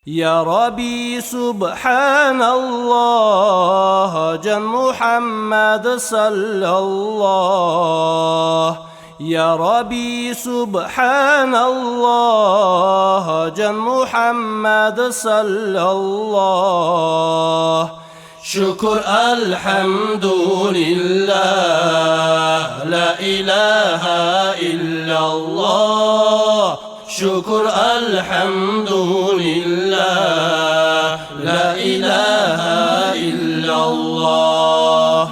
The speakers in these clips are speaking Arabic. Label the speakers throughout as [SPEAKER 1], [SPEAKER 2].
[SPEAKER 1] يا ربي سبحان الله جن محمد صلى الله. يا ربي سبحان الله جن محمد صلى الله. شكر الحمد لله لا إله إلا الله. شكر الحمد لله لا إله إلا الله.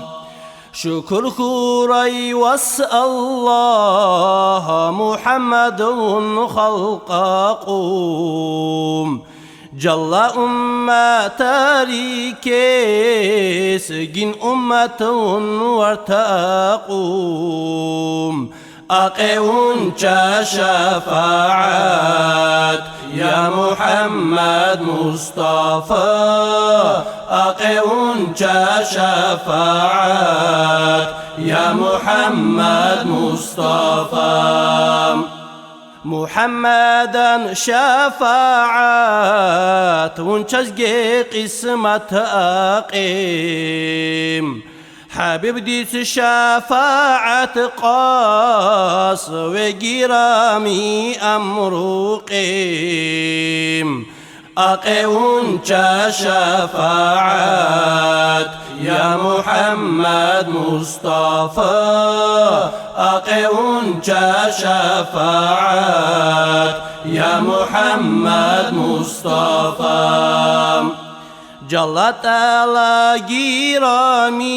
[SPEAKER 1] شكر خوري واسأل الله محمد خلق قوم جل تاريك سجن أمة وارتقوم أقيون شفاعات يا محمد مصطفى. أقيون شفاعات يا محمد مصطفى. محمدا شفاعات ونشجع قسمة أقيم. حبيب ديس شفاعة قاس وجرامي أمر قيم. أقيون شفاعات يا محمد مصطفى. أقيون شفاعات يا محمد مصطفى. جلت على جرامي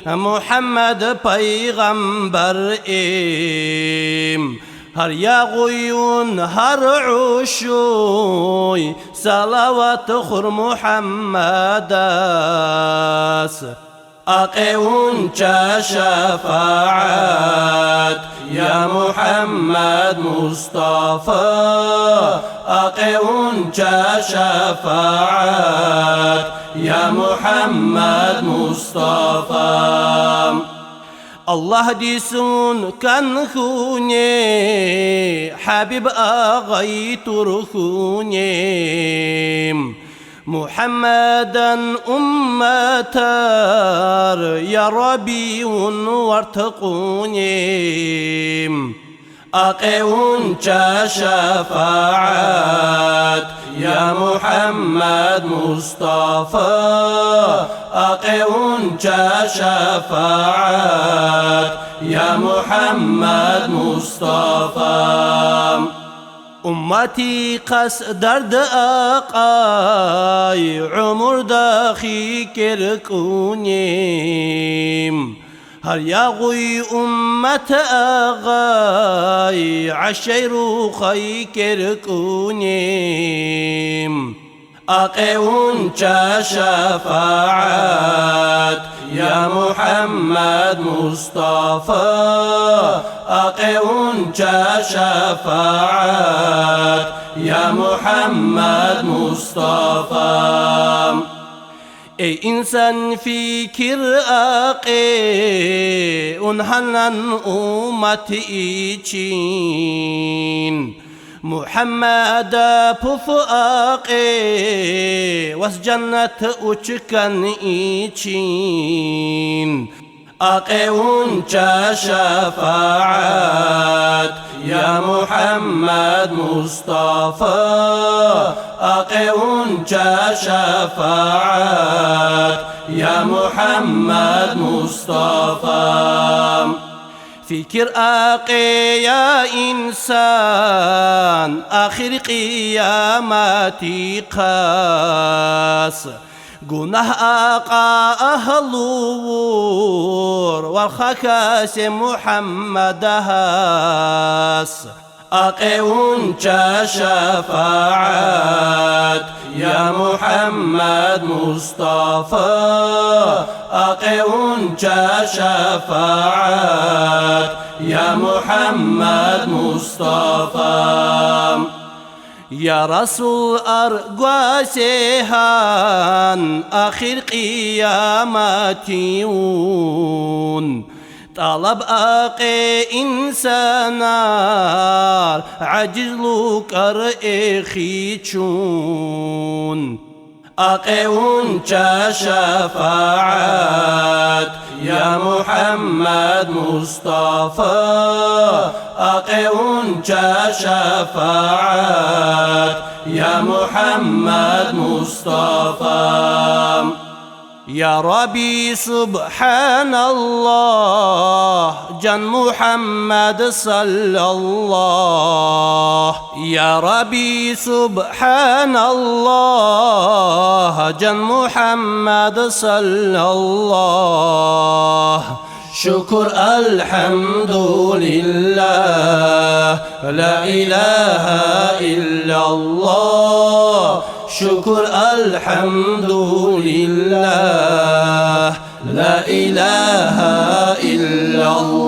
[SPEAKER 1] محمد پیغمبر ایم. هر یغویون هر عشوی صلوات خور محمد است. أقيون شفاعات يا محمد مصطفى. أقيون شفاعات يا محمد مصطفى. الله ديسون كان خوني حبيب أغاي ترخوني. محمدا أمتار يا ربي وارتقوني. أقيون شفاعات يا محمد مصطفى. أقيون شفاعات يا محمد مصطفى. أمتي قص درد آقای عمر داخی کرکونیم. هر یغوی امت آقای عشیر خی کرکونیم. أقيون شفاعات يا محمد مصطفى. أقيون شفاعات يا محمد مصطفى. ای انسان فکر آقی اونهنن امت ایچین. محمد پف آقی واس جنت اچکن ایچین. أقيون شفاعات يا محمد مصطفى. أقيون شفاعات يا محمد مصطفى. فكر آقي يا إنسان آخر قيامتي قاس. گناه آقا أهلور والخكاس محمد هاس. أقيون شفاعات يا محمد مصطفى. أقيون شفاعات يا محمد مصطفى. يا رسول أرقواسيهان آخر قيامتيون. طلب آقي إنسانا در عجز کر خیچون أقون شفاعت يا محمد مصطفى أقون شفاعت يا محمد مصطفى يا ربي سبحان الله جن محمد صلى الله يا ربي سبحان الله جن محمد صلى الله شكر الحمد لله لا إله إلا الله شكر الحمد لله لا إله إلا الله